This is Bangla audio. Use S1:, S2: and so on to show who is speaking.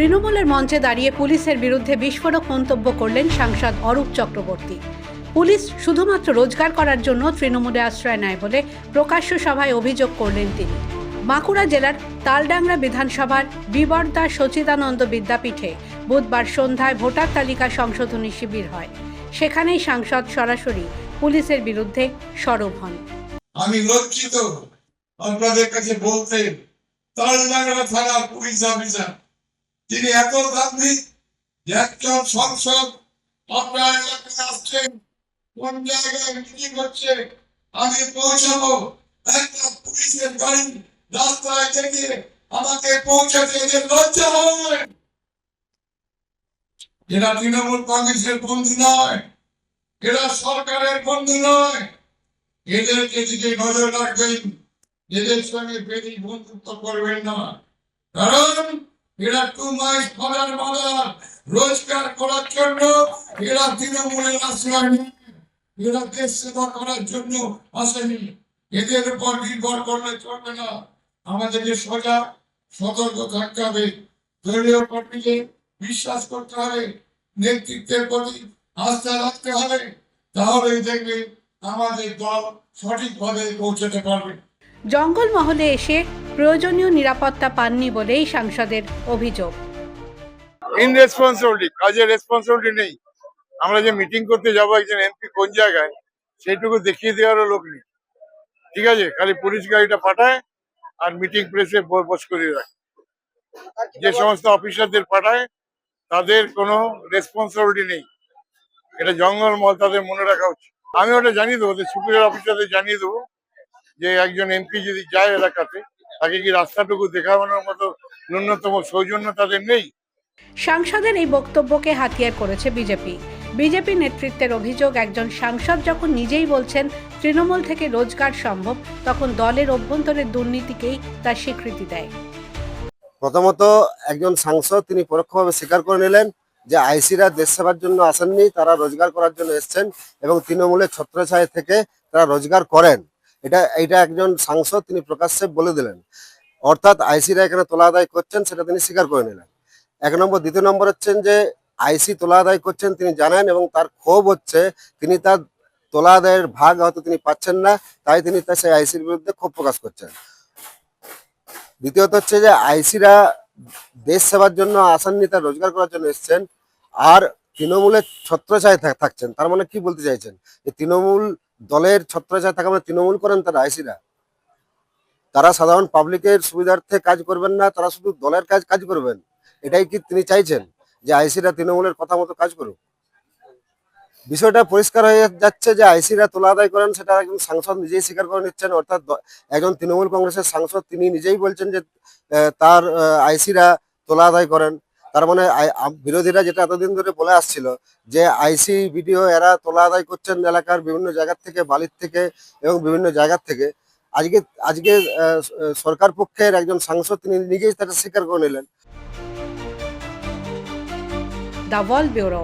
S1: তৃণমূলের মঞ্চে দাঁড়িয়ে পুলিশের বিরুদ্ধে বিস্ফোরক মন্তব্য করলেন সাংসদ অরূপ চক্রবর্তী। পুলিশ শুধুমাত্র রোজগার করার জন্য তৃণমূলে আশ্রয় নেয় বলে প্রকাশ্য সভায় অভিযোগ করলেন তিনি। বাঁকুড়া জেলার তালডাংরা বিধানসভার বিবর্দা সচিদানন্দ বিদ্যাপীঠে বুধবার সন্ধ্যায় ভোটার তালিকা সংশোধনী শিবির হয়। সেখানেই সাংসদ সরাসরি পুলিশের বিরুদ্ধে সরব হন।
S2: আমি লজ্জিত আপনাদের কাছে বলতে, তালডাংরা থানার পুলিশ অফিসার তিনি এত গান্ধী যে একজন সংসদ আপনার এলাকায় আসছেন, কোন জায়গায় মিটিং হচ্ছে, আমি পৌঁছাবো, একটা পুলিশের গাড়ি রাস্তায় থেকে আমাকে পৌঁছাতে এদের লজ্জা হবে? এরা তৃণমূল কংগ্রেসের বন্ধু নয়, এরা সরকারের বন্ধু নয়। এদেরকে দিকে নজর রাখবেন, এদের সঙ্গে বেশি বন্ধুত্ব করবেন না, কারণ এরা টু মাস ফলার মাদার রোজগার করার জন্য এরা তৃণমূলের আশ্রয় নেয়, এরা দেশ সেবা করার জন্য আসেনি। এদের উপর নির্ভর করলে চলবে না, আমাদেরকে সজাগ সতর্ক থাকতে হবে, দলীয় কর্মীকে বিশ্বাস করতে হবে, নেতৃত্বের প্রতি আস্থা রাখতে হবে, তাহলেই দেখবে আমাদের দল সঠিকভাবে পৌঁছাতে পারবে।
S1: জঙ্গলমহলে এসে প্রয়োজনীয় নিরাপত্তা পাননি বলেই সাংসদের অভিযোগ।
S3: ইনরেসপন্সিবিলিটি, কাজের রেসপন্সিবিলিটি নেই। আমরা যে মিটিং করতে যাবো একজন এমপি কোন জায়গায় সেইটুকু দেখিয়ে দেওয়ারও লোক নেই। ঠিক আছে, খালি পুলিশ গাড়িটা পাঠায় আর মিটিং প্লেসে বস করিয়ে রাখে। যে সমস্ত অফিসারদের পাঠায় তাদের কোনো রেসপন্সিবিলিটি নেই। এটা জঙ্গলমহল, তাদের মনে রাখা উচিত। আমি ওটা জানিয়ে দেবো, সুপিরিয়র অফিসারদের জানিয়ে দেবো যে একজন এমপি যদি যায় এলাকাতে, তাকে কি রাস্তাটুকু দেখানোর মতো ন্যূনতম সৌজন্য তাদের নেই।
S1: সাংসদের এই বক্তব্যকে হাতিয়ার করেছে বিজেপি নেতৃত্বের অভিযোগ, একজন সাংসদ যখন নিজেই বলছেন তৃণমূল থেকে রোজগার সম্ভব, তখন দলের অভ্যন্তরের দুর্নীতিকেই তার স্বীকৃতি দেয়।
S4: প্রথমত একজন সাংসদ তিনি পরোক্ষভাবে স্বীকার করে নিলেন যে আইসিরা দেশ সেবার জন্য আসেননি, তারা রোজগার করার জন্য এসছেন এবং তৃণমূলের ছত্রছায়া থেকে তারা রোজগার করেন। এটা একজন সাংসদ তিনি প্রকাশ্যে বলে দিলেন, অর্থাৎ আইসিরা এখানে তোলা আদায় করছেন সেটা তিনি স্বীকার করে নিলেন। এক নম্বর। দ্বিতীয় নম্বর হচ্ছেন যে আইসি তোলা আদায় করছেন তিনি জানেন এবং তার ক্ষোভ হচ্ছে তিনি তার তোলা আদায়ের ভাগ হয়তো তিনি পাচ্ছেন না, তাই তিনি সেই আইসির বিরুদ্ধে ক্ষোভ প্রকাশ করছেন। দ্বিতীয়ত হচ্ছে যে আইসিরা দেশ সেবার জন্য আসেননি, তার রোজগার করার জন্য এসছেন, আর তৃণমূলের ছত্রছায়ায় থাকছেন। তার মানে কি বলতে চাইছেন? যে তৃণমূল দলের ছত্রছায়ায় থাকা মানে তৃণমূল করেন তারা আইসিরা, তারা সাধারণ পাবলিকের সুবিধার্থে কাজ করবেন না, তারা শুধু দলের কাজ করবেন। এটাই কি তিনি চাইছেন যে আইসিরা তৃণমূলের কথা মতো কাজ করুক? বিষয়টা পরিষ্কার হয়ে যাচ্ছে যে আইসিরা তোলা আদায় করেন, সেটা একজন সাংসদ নিজেই স্বীকার করে নিচ্ছেন। অর্থাৎ একজন তৃণমূল কংগ্রেসের সাংসদ তিনি নিজেই বলছেন যে তার আইসিরা তোলা আদায় করেন। তার মানে বিরোধীরা যেটা এতদিন ধরে বলে আসছিল যে আইসি বিডিও এরা তোলা আদায় করছেন এলাকার বিভিন্ন জায়গার থেকে, বালির থেকে এবং বিভিন্ন জায়গার থেকে, আজকে সরকার পক্ষের একজন সাংসদ তিনি নিজেই তাটা স্বীকার করে নিলেন।
S1: The world bureau.